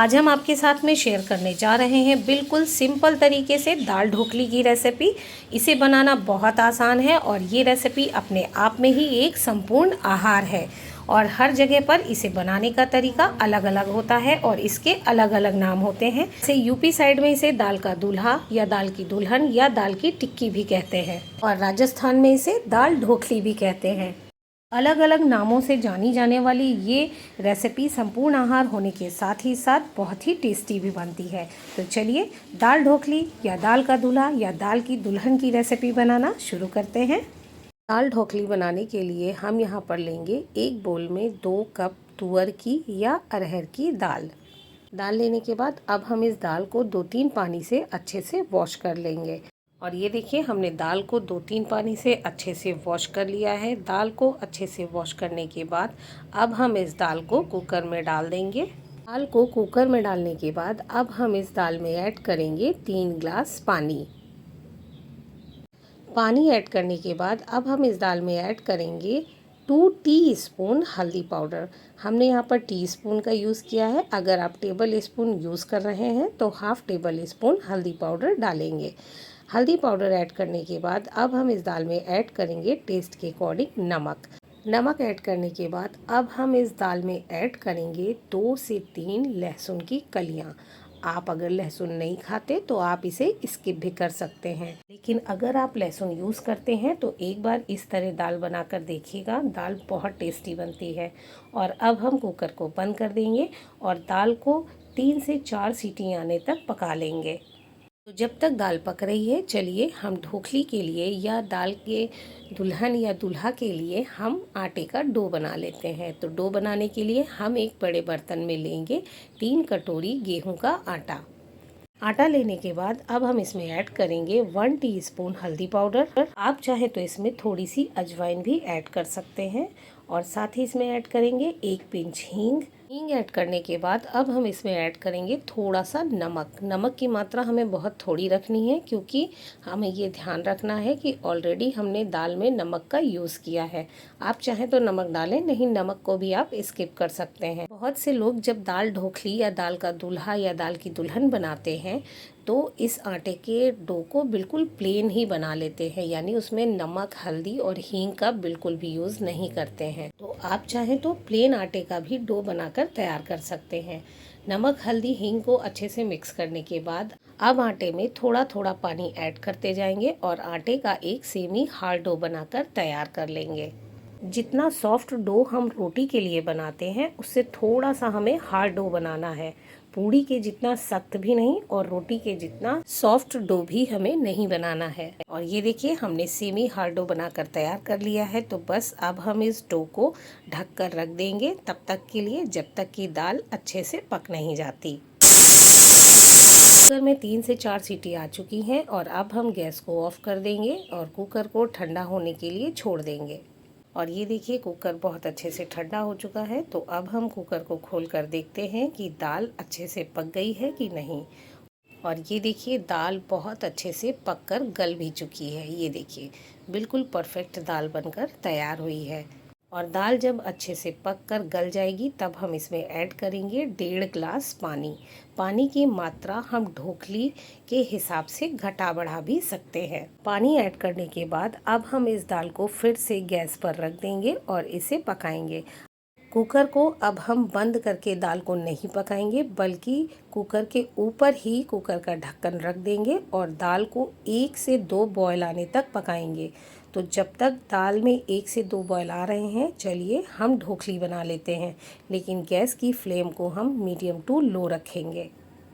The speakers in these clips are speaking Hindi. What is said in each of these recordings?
आज हम आपके साथ में शेयर करने जा रहे हैं बिल्कुल सिंपल तरीके से दाल ढोकली की रेसिपी। इसे बनाना बहुत आसान है और ये रेसिपी अपने आप में ही एक संपूर्ण आहार है और हर जगह पर इसे बनाने का तरीका अलग अलग होता है और इसके अलग अलग नाम होते हैं। जैसे यूपी साइड में इसे दाल का दूल्हा या दाल की दुल्हन या दाल की टिक्की भी कहते हैं और राजस्थान में इसे दाल ढोकली भी कहते हैं। अलग अलग नामों से जानी जाने वाली ये रेसिपी संपूर्ण आहार होने के साथ ही साथ बहुत ही टेस्टी भी बनती है। तो चलिए दाल ढोकली या दाल का दूल्हा या दाल की दुल्हन की रेसिपी बनाना शुरू करते हैं। दाल ढोकली बनाने के लिए हम यहाँ पर लेंगे एक बोल में 2 कप तुअर की या अरहर की दाल। दाल लेने के बाद अब हम इस दाल को 2-3 पानी से अच्छे से वॉश कर लेंगे। और ये देखिए हमने दाल को 2-3 पानी से अच्छे से वॉश कर लिया है। दाल को अच्छे से वॉश करने के बाद अब हम इस दाल को कुकर में डाल देंगे। दाल को कुकर में डालने के बाद अब हम इस दाल में ऐड करेंगे 3 ग्लास पानी। पानी ऐड करने के बाद अब हम इस दाल में ऐड करेंगे 2 टीस्पून हल्दी पाउडर। हमने यहाँ पर टीस्पून का यूज़ किया है। अगर आप टेबल स्पून यूज़ कर रहे हैं तो हाफ़ टेबल स्पून हल्दी पाउडर डालेंगे। हल्दी पाउडर ऐड करने के बाद अब हम इस दाल में ऐड करेंगे टेस्ट के अकॉर्डिंग नमक। नमक ऐड करने के बाद अब हम इस दाल में ऐड करेंगे 2 से 3 लहसुन की कलियाँ। आप अगर लहसुन नहीं खाते तो आप इसे स्किप भी कर सकते हैं, लेकिन अगर आप लहसुन यूज़ करते हैं तो एक बार इस तरह दाल बनाकर देखिएगा। दाल बहुत टेस्टी बनती है। और अब हम कुकर को बंद कर देंगे और दाल को 3 से 4 सीटी आने तक पका लेंगे। तो जब तक दाल पक रही है चलिए हम ढोकली के लिए या दाल के दुल्हन या दूल्हा के लिए हम आटे का डो बना लेते हैं। तो डो बनाने के लिए हम एक बड़े बर्तन में लेंगे 3 कटोरी गेहूं का आटा। आटा लेने के बाद अब हम इसमें ऐड करेंगे 1 टीस्पून हल्दी पाउडर। आप चाहे तो इसमें थोड़ी सी अजवाइन भी ऐड कर सकते हैं और साथ ही इसमें ऐड करेंगे 1 पिंच हींग। हींग ऐड करने के बाद अब हम इसमें ऐड करेंगे थोड़ा सा नमक। नमक की मात्रा हमें बहुत थोड़ी रखनी है क्योंकि हमें ये ध्यान रखना है कि ऑलरेडी हमने दाल में नमक का यूज़ किया है। आप चाहें तो नमक डालें, नहीं नमक को भी आप स्किप कर सकते हैं। बहुत से लोग जब दाल ढोकली या दाल का दूल्हा या दाल की दुल्हन बनाते हैं तो इस आटे के डो को बिल्कुल प्लेन ही बना लेते हैं, यानी उसमें नमक, हल्दी और हींग का बिल्कुल भी यूज़ नहीं करते हैं। तो आप चाहें तो प्लेन आटे का भी डो बनाकर तैयार कर सकते हैं। नमक, हल्दी, हींग को अच्छे से मिक्स करने के बाद अब आटे में थोड़ा थोड़ा पानी ऐड करते जाएंगे और आटे का एक सेमी हार्ड डो बनाकर तैयार कर लेंगे। जितना सॉफ्ट डो हम रोटी के लिए बनाते हैं उससे थोड़ा सा हमें हार्ड डो बनाना है। पूड़ी के जितना सख्त भी नहीं और रोटी के जितना सॉफ्ट डो भी हमें नहीं बनाना है। और ये देखिए हमने सेमी हार्ड डो बनाकर तैयार कर लिया है। तो बस अब हम इस डो को ढक कर रख देंगे तब तक के लिए जब तक कि दाल अच्छे से पक नहीं जाती। कुकर में 3 से 4 सीटी आ चुकी हैं और अब हम गैस को ऑफ कर देंगे और कुकर को ठंडा होने के लिए छोड़ देंगे। और ये देखिए कुकर बहुत अच्छे से ठंडा हो चुका है। तो अब हम कुकर को खोल कर देखते हैं कि दाल अच्छे से पक गई है कि नहीं। और ये देखिए दाल बहुत अच्छे से पककर गल भी चुकी है। ये देखिए बिल्कुल परफेक्ट दाल बनकर तैयार हुई है। और दाल जब अच्छे से पक कर गल जाएगी तब हम इसमें ऐड करेंगे 1.5 ग्लास पानी। पानी की मात्रा हम ढोकली के हिसाब से घटा बढ़ा भी सकते हैं। पानी ऐड करने के बाद अब हम इस दाल को फिर से गैस पर रख देंगे और इसे पकाएंगे। कुकर को अब हम बंद करके दाल को नहीं पकाएंगे बल्कि कुकर के ऊपर ही कुकर का ढक्कन रख देंगे और दाल को 1 से 2 बॉयल आने तक पकाएंगे। तो जब तक दाल में 1 से 2 बॉयल आ रहे हैं चलिए हम ढोकली बना लेते हैं, लेकिन गैस की फ्लेम को हम मीडियम टू लो रखेंगे।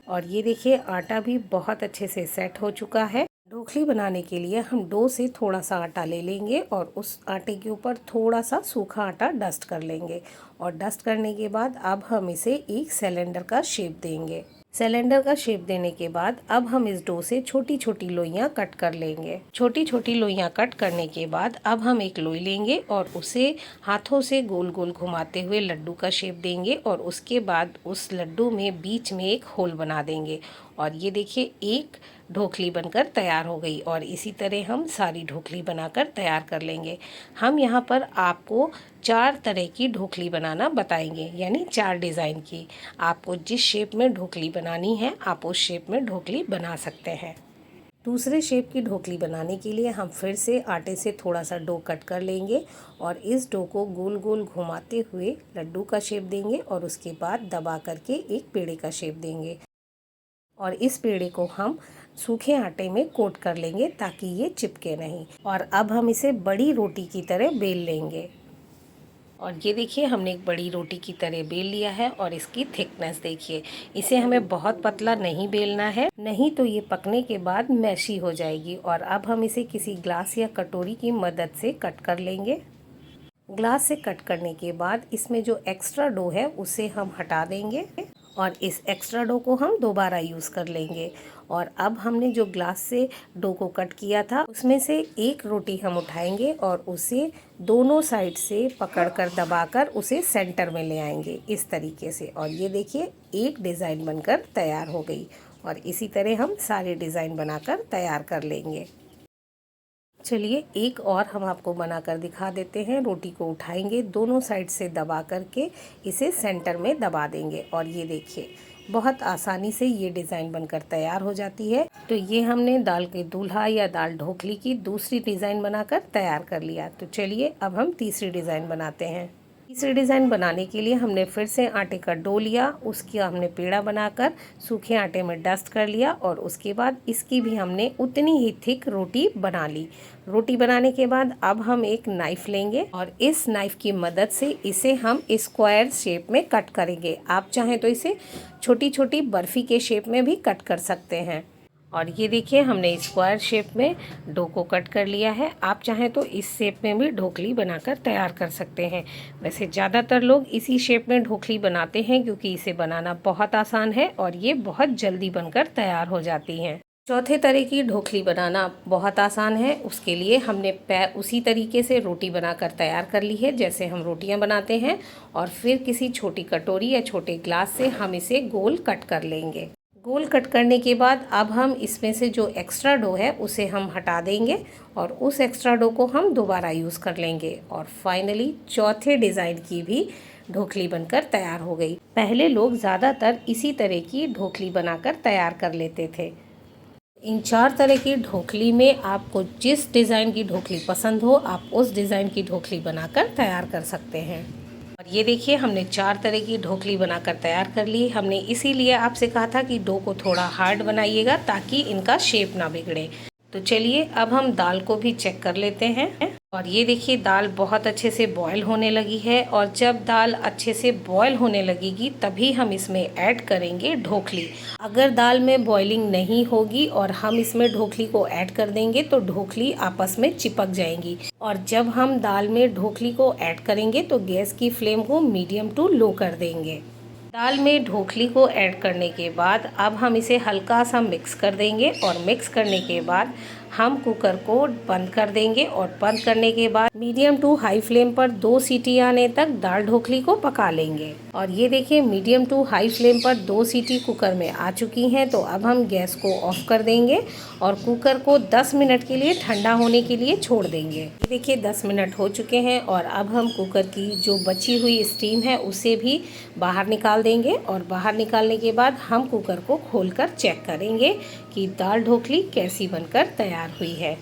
और ये देखिए आटा भी बहुत अच्छे से सेट हो चुका है। ढोकली बनाने के लिए हम डो से थोड़ा सा आटा ले लेंगे और उस आटे के ऊपर थोड़ा सा सूखा आटा डस्ट कर लेंगे। और डस्ट करने के बाद अब हम इसे एक सिलेंडर का शेप देंगे। सिलेंडर का शेप देने के बाद अब हम इस डो से छोटी छोटी लोइयां कट कर लेंगे। छोटी छोटी लोइयां कट करने के बाद अब हम एक लोई लेंगे और उसे हाथों से गोल गोल घुमाते हुए लड्डू का शेप देंगे और उसके बाद उस लड्डू में बीच में एक होल बना देंगे। और ये देखिए एक ढोकली बनकर तैयार हो गई। और इसी तरह हम सारी ढोकली बनाकर तैयार कर लेंगे। हम यहाँ पर आपको 4 तरह की ढोकली बनाना बताएंगे, यानी 4 डिज़ाइन की। आपको जिस शेप में ढोकली बनानी है आप उस शेप में ढोकली बना सकते हैं। दूसरे शेप की ढोकली बनाने के लिए हम फिर से आटे से थोड़ा सा डो कट कर लेंगे और इस डो को गोल गोल घुमाते हुए लड्डू का शेप देंगे और उसके बाद दबा करके एक पेड़े का शेप देंगे। और इस पेड़े को हम सूखे आटे में कोट कर लेंगे ताकि ये चिपके नहीं। और अब हम इसे बड़ी रोटी की तरह बेल लेंगे। और ये देखिए हमने एक बड़ी रोटी की तरह बेल लिया है और इसकी थिकनेस देखिए। इसे हमें बहुत पतला नहीं बेलना है, नहीं तो ये पकने के बाद मैशी हो जाएगी। और अब हम इसे किसी ग्लास या कटोरी की मदद से कट कर लेंगे। ग्लास से कट करने के बाद इसमें जो एक्स्ट्रा डो है उसे हम हटा देंगे और इस एक्स्ट्रा डो को हम दोबारा यूज़ कर लेंगे। और अब हमने जो ग्लास से डो को कट किया था उसमें से एक रोटी हम उठाएंगे और उसे दोनों साइड से पकड़कर दबाकर उसे सेंटर में ले आएंगे इस तरीके से। और ये देखिए एक डिज़ाइन बनकर तैयार हो गई। और इसी तरह हम सारे डिज़ाइन बनाकर तैयार कर लेंगे। चलिए एक और हम आपको बनाकर दिखा देते हैं। रोटी को उठाएंगे, दोनों साइड से दबा करके इसे सेंटर में दबा देंगे और ये देखिए बहुत आसानी से ये डिज़ाइन बनकर तैयार हो जाती है। तो ये हमने दाल के दूल्हा या दाल ढोकली की दूसरी डिज़ाइन बनाकर तैयार कर लिया। तो चलिए अब हम तीसरी डिज़ाइन बनाते हैं। तीसरी डिज़ाइन बनाने के लिए हमने फिर से आटे का डो लिया, उसकी हमने पेड़ा बनाकर सूखे आटे में डस्ट कर लिया और उसके बाद इसकी भी हमने उतनी ही थिक रोटी बना ली। रोटी बनाने के बाद अब हम एक नाइफ़ लेंगे और इस नाइफ़ की मदद से इसे हम स्क्वायर शेप में कट करेंगे। आप चाहें तो इसे छोटी छोटी बर्फ़ी के शेप में भी कट कर सकते हैं। और ये देखिए हमने स्क्वायर शेप में डो को कट कर लिया है। आप चाहें तो इस शेप में भी ढोकली बनाकर तैयार कर सकते हैं। वैसे ज़्यादातर लोग इसी शेप में ढोकली बनाते हैं क्योंकि इसे बनाना बहुत आसान है और ये बहुत जल्दी बनकर तैयार हो जाती हैं। चौथे तरह की ढोकली बनाना बहुत आसान है। उसके लिए हमने उसी तरीके से रोटी बनाकर तैयार कर ली है जैसे हम रोटियां बनाते हैं। और फिर किसी छोटी कटोरी या छोटे ग्लास से हम इसे गोल कट कर लेंगे। गोल कट करने के बाद अब हम इसमें से जो एक्स्ट्रा डो है उसे हम हटा देंगे और उस एक्स्ट्रा डो को हम दोबारा यूज़ कर लेंगे। और फाइनली चौथे डिज़ाइन की भी ढोकली बनकर तैयार हो गई। पहले लोग ज़्यादातर इसी तरह की ढोकली बनाकर तैयार कर लेते थे। इन 4 तरह की ढोकली में आपको जिस डिज़ाइन की ढोकली पसंद हो आप उस डिज़ाइन की ढोकली बनाकर तैयार कर सकते हैं। और ये देखिए हमने 4 तरह की ढोकली बनाकर तैयार कर ली। हमने इसीलिए आपसे कहा था कि डो को थोड़ा हार्ड बनाइएगा ताकि इनका शेप ना बिगड़े। तो चलिए अब हम दाल को भी चेक कर लेते हैं। और ये देखिए दाल बहुत अच्छे से बॉयल होने लगी है और जब दाल अच्छे से बॉयल होने लगेगी तभी हम इसमें ऐड करेंगे ढोकली। अगर दाल में बॉइलिंग नहीं होगी और हम इसमें ढोकली को ऐड कर देंगे तो ढोकली आपस में चिपक जाएंगी। और जब हम दाल में ढोकली को ऐड करेंगे तो गैस की फ्लेम को मीडियम टू लो कर देंगे। दाल में ढोकली को ऐड करने के बाद अब हम इसे हल्का सा मिक्स कर देंगे और मिक्स करने के बाद हम कुकर को बंद कर देंगे। और बंद करने के बाद मीडियम टू हाई फ्लेम पर 2 सीटी आने तक दाल ढोकली को पका लेंगे। और ये देखिए मीडियम टू हाई फ्लेम पर 2 सीटी कुकर में आ चुकी हैं। तो अब हम गैस को ऑफ कर देंगे और कुकर को 10 मिनट के लिए ठंडा होने के लिए छोड़ देंगे। ये देखिए 10 मिनट हो चुके हैं और अब हम कुकर की जो बची हुई स्टीम है उसे भी बाहर निकाल देंगे। और बाहर निकालने के बाद हम कुकर को खोलकर चेक करेंगे कि दाल ढोकली कैसी बनकर तैयार हुई है।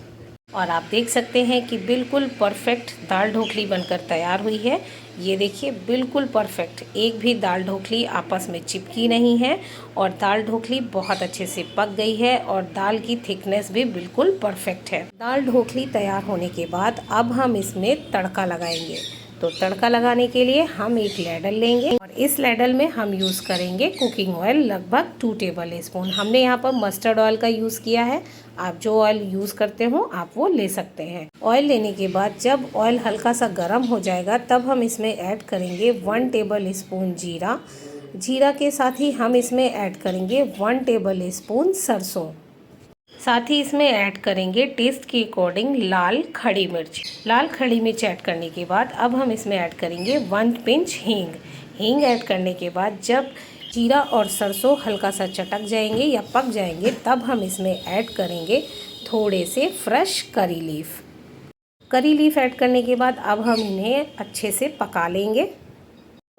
और आप देख सकते हैं कि बिल्कुल परफेक्ट दाल ढोकली बनकर तैयार हुई है। ये देखिए बिल्कुल परफेक्ट, एक भी दाल ढोकली आपस में चिपकी नहीं है और दाल ढोकली बहुत अच्छे से पक गई है और दाल की थिकनेस भी बिल्कुल परफेक्ट है। दाल ढोकली तैयार होने के बाद अब हम इसमें तड़का लगाएंगे। तो तड़का लगाने के लिए हम एक लैडल लेंगे और इस लैडल में हम यूज़ करेंगे कुकिंग ऑयल लगभग 2 टेबल स्पून। हमने यहाँ पर मस्टर्ड ऑयल का यूज़ किया है। आप जो ऑयल यूज़ करते हो आप वो ले सकते हैं। ऑयल लेने के बाद जब ऑयल हल्का सा गर्म हो जाएगा तब हम इसमें ऐड करेंगे 1 टेबल स्पून जीरा। जीरा के साथ ही हम इसमें ऐड करेंगे 1 टेबल स्पून सरसों। साथ ही इसमें ऐड करेंगे टेस्ट के अकॉर्डिंग लाल खड़ी मिर्च। लाल खड़ी मिर्च ऐड करने के बाद अब हम इसमें ऐड करेंगे 1 पिंच हींग। हींग ऐड करने के बाद जब जीरा और सरसों हल्का सा चटक जाएंगे या पक जाएंगे, तब हम इसमें ऐड करेंगे थोड़े से फ्रेश करी लीफ। करी लीफ ऐड करने के बाद अब हम इन्हें अच्छे से पका लेंगे।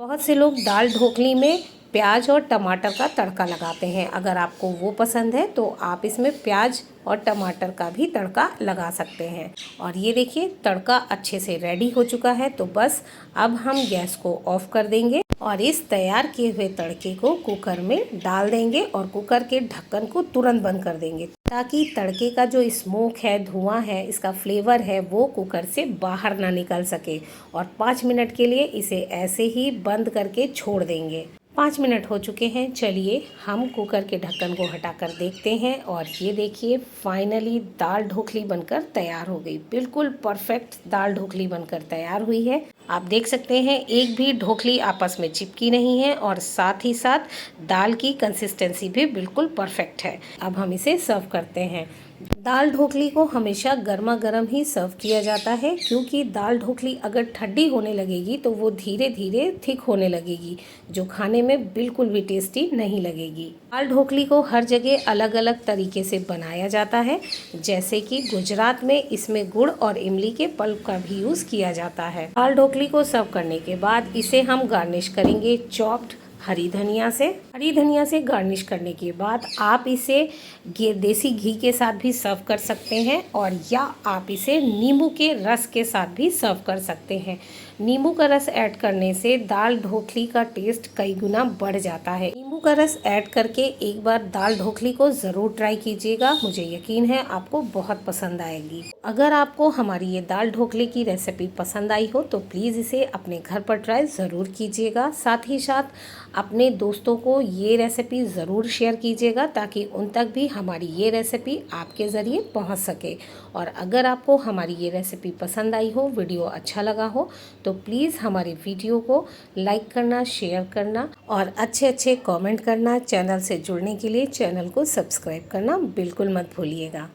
बहुत से लोग दाल ढोकली में प्याज और टमाटर का तड़का लगाते हैं। अगर आपको वो पसंद है तो आप इसमें प्याज और टमाटर का भी तड़का लगा सकते हैं। और ये देखिए तड़का अच्छे से रेडी हो चुका है, तो बस अब हम गैस को ऑफ कर देंगे और इस तैयार किए हुए तड़के को कुकर में डाल देंगे और कुकर के ढक्कन को तुरंत बंद कर देंगे, ताकि तड़के का जो स्मोक है, धुआं है, इसका फ्लेवर है, वो कुकर से बाहर ना निकल सके। और 5 मिनट के लिए इसे ऐसे ही बंद करके छोड़ देंगे। 5 मिनट हो चुके हैं। चलिए हम कुकर के ढक्कन को हटाकर देखते हैं और ये देखिए फाइनली दाल ढोकली बनकर तैयार हो गई। बिल्कुल परफेक्ट दाल ढोकली बनकर तैयार हुई है। आप देख सकते हैं एक भी ढोकली आपस में चिपकी नहीं है और साथ ही साथ दाल की कंसिस्टेंसी भी बिल्कुल परफेक्ट है। अब हम इसे सर्व करते हैं। दाल ढोकली को हमेशा गर्मा गर्म ही सर्व किया जाता है, क्योंकि दाल ढोकली अगर ठंडी होने लगेगी तो वो धीरे धीरे थिक होने लगेगी, जो खाने में बिल्कुल भी टेस्टी नहीं लगेगी। दाल ढोकली को हर जगह अलग अलग तरीके से बनाया जाता है, जैसे कि गुजरात में इसमें गुड़ और इमली के पल्प का भी यूज़ किया जाता है। दाल ढोकली को सर्व करने के बाद इसे हम गार्निश करेंगे चॉप्ड हरी धनिया से। हरी धनिया से गार्निश करने के बाद आप इसे देसी घी के साथ भी सर्व कर सकते हैं, और या आप इसे नींबू के रस के साथ भी सर्व कर सकते हैं। नींबू का रस ऐड करने से दाल ढोकली का टेस्ट कई गुना बढ़ जाता है। नींबू का रस ऐड करके एक बार दाल ढोकली को ज़रूर ट्राई कीजिएगा, मुझे यकीन है आपको बहुत पसंद आएगी। अगर आपको हमारी ये दाल ढोकली की रेसिपी पसंद आई हो तो प्लीज़ इसे अपने घर पर ट्राई ज़रूर कीजिएगा। साथ ही साथ अपने दोस्तों को ये रेसिपी ज़रूर शेयर कीजिएगा, ताकि उन तक भी हमारी ये रेसिपी आपके ज़रिए पहुंच सके। और अगर आपको हमारी ये रेसिपी पसंद आई हो, वीडियो अच्छा लगा हो, तो प्लीज़ हमारे वीडियो को लाइक करना, शेयर करना और अच्छे अच्छे कमेंट करना। चैनल से जुड़ने के लिए चैनल को सब्सक्राइब करना बिल्कुल मत भूलिएगा।